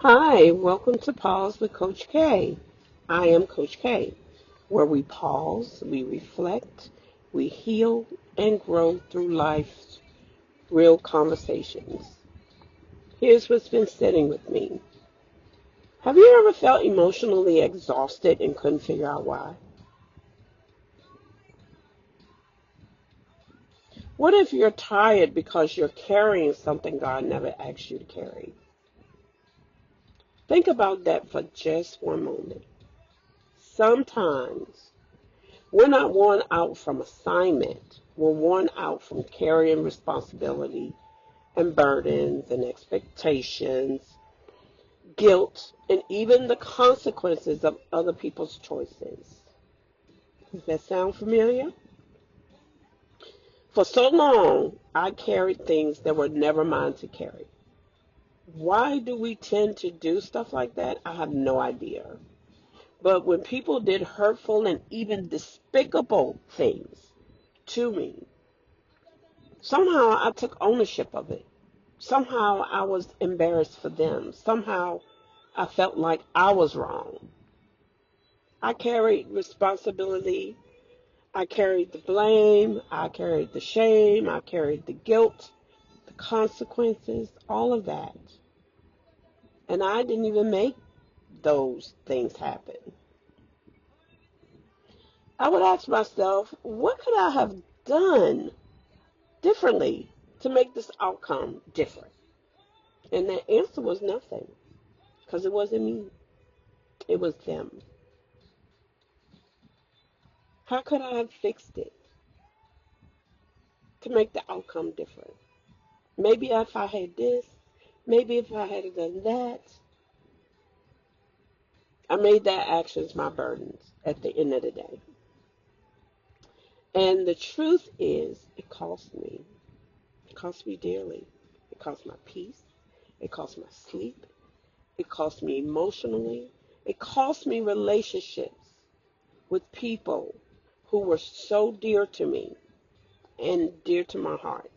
Hi, welcome to Pause with Coach K. I am Coach K, where we pause, we reflect, we heal, and grow through life's real conversations. Here's what's been sitting with me. Have you ever felt emotionally exhausted and couldn't figure out why? What if you're tired because you're carrying something God never asked you to carry? Think about that for just one moment. Sometimes we're not worn out from assignment. We're worn out from carrying responsibility and burdens and expectations, guilt, and even the consequences of other people's choices. Does that sound familiar? For so long, I carried things that were never mine to carry. Why do we tend to do stuff like that? I have no idea. But when people did hurtful and even despicable things to me, somehow I took ownership of it. Somehow I was embarrassed for them. Somehow I felt like I was wrong. I carried responsibility. I carried the blame. I carried the shame. I carried the guilt, the consequences, all of that. And I didn't even make those things happen. I would ask myself, what could I have done differently to make this outcome different? And the answer was nothing, because it wasn't me. It was them. How could I have fixed it to make the outcome different? Maybe if I had this, maybe if I had done that. I made that actions my burdens at the end of the day. And the truth is, it cost me. It cost me dearly. It cost my peace. It cost my sleep. It cost me emotionally. It cost me relationships with people who were so dear to me and dear to my heart.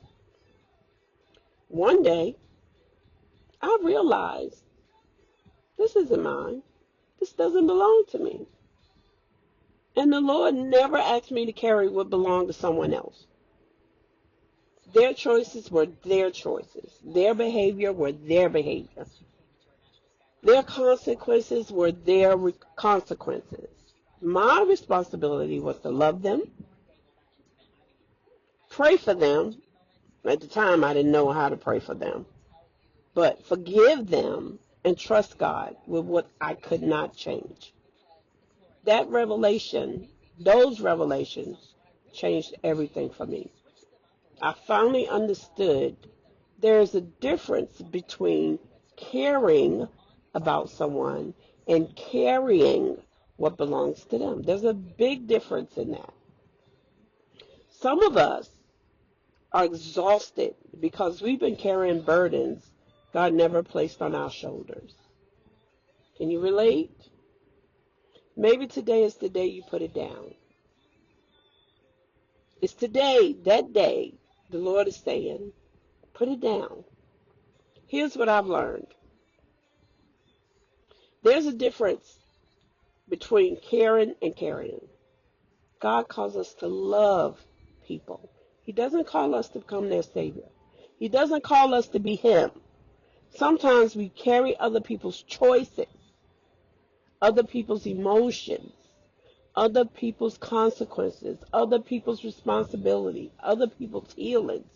One day, I realized this isn't mine. This doesn't belong to me. And the Lord never asked me to carry what belonged to someone else. Their choices were their choices. Their behavior were their behavior. Their consequences were their consequences. My responsibility was to love them, pray for them. At the time, I didn't know how to pray for them, but forgive them and trust God with what I could not change. That revelation, those revelations, changed everything for me. I finally understood there's a difference between caring about someone and carrying what belongs to them. There's a big difference in that. Some of us are exhausted because we've been carrying burdens God never placed on our shoulders. Can you relate? Maybe today is the day you put it down. It's today, that day, the Lord is saying, put it down. Here's what I've learned. There's a difference between caring and carrying. God calls us to love people. He doesn't call us to become their savior. He doesn't call us to be him. Sometimes we carry other people's choices, other people's emotions, other people's consequences, other people's responsibility, other people's healings,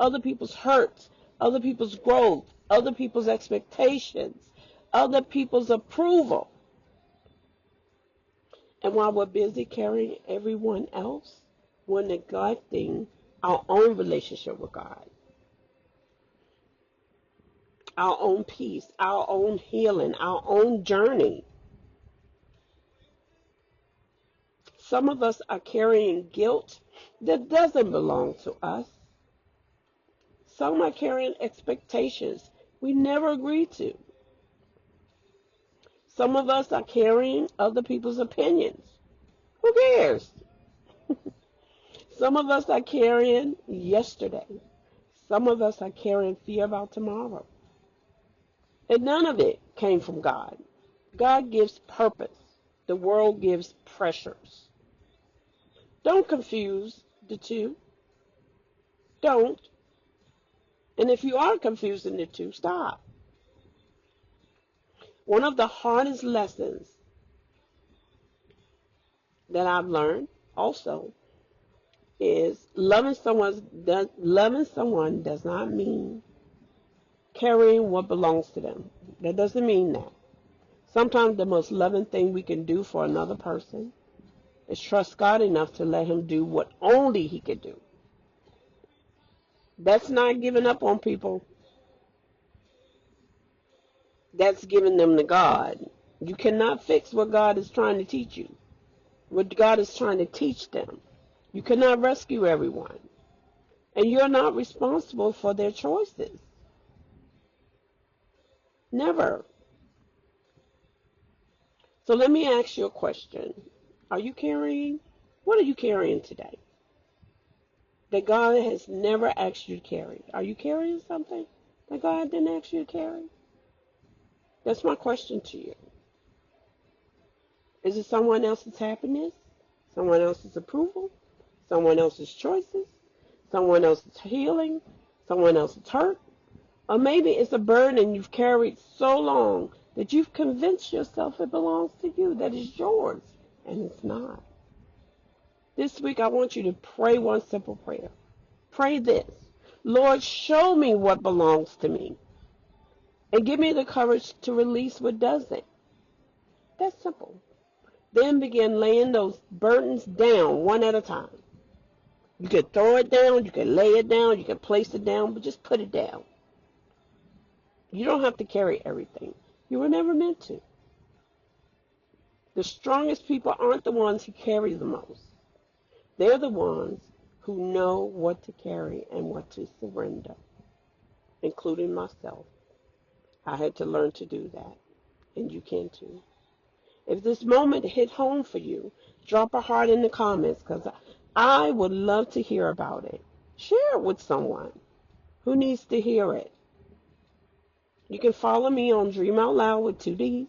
other people's hurts, other people's growth, other people's expectations, other people's approval. And while we're busy carrying everyone else, we're neglecting our own relationship with God, our own peace, our own healing, our own journey. Some of us are carrying guilt that doesn't belong to us. Some are carrying expectations we never agreed to. Some of us are carrying other people's opinions. Who cares? Some of us are carrying yesterday. Some of us are carrying fear about tomorrow. And none of it came from God. God gives purpose. The world gives pressures. Don't confuse the two. Don't. And if you are confusing the two, stop. One of the hardest lessons that I've learned also is loving someone does not mean carrying what belongs to them. That doesn't mean that. Sometimes the most loving thing we can do for another person is trust God enough to let him do what only he can do. That's not giving up on people. That's giving them to God. You cannot fix what God is trying to teach you, what God is trying to teach them. You cannot rescue everyone. And you're not responsible for their choices. Never. So let me ask you a question. Are you carrying? What are you carrying today that God has never asked you to carry? Are you carrying something that God didn't ask you to carry? That's my question to you. Is it someone else's happiness? Someone else's approval? Someone else's choices? Someone else's healing? Someone else's hurt? Or maybe it's a burden you've carried so long that you've convinced yourself it belongs to you, that it's yours, and it's not. This week I want you to pray one simple prayer. Pray this: Lord, show me what belongs to me, and give me the courage to release what doesn't. That's simple. Then begin laying those burdens down one at a time. You can throw it down, you can lay it down, you can place it down, but just put it down. You don't have to carry everything. You were never meant to. The strongest people aren't the ones who carry the most. They're the ones who know what to carry and what to surrender, including myself. I had to learn to do that, and you can too. If this moment hit home for you, drop a heart in the comments, because I would love to hear about it. Share it with someone who needs to hear it. You can follow me on Dream Out Loud with 2 Ds,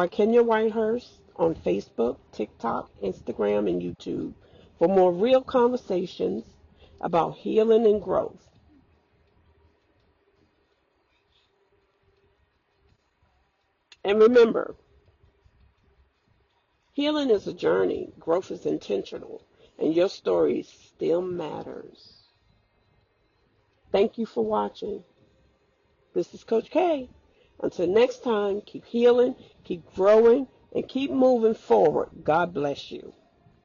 Kenya Whitehurst on Facebook, TikTok, Instagram, and YouTube for more real conversations about healing and growth. And remember, healing is a journey, growth is intentional, and your story still matters. Thank you for watching. This is Coach K. Until next time, keep healing, keep growing, and keep moving forward. God bless you.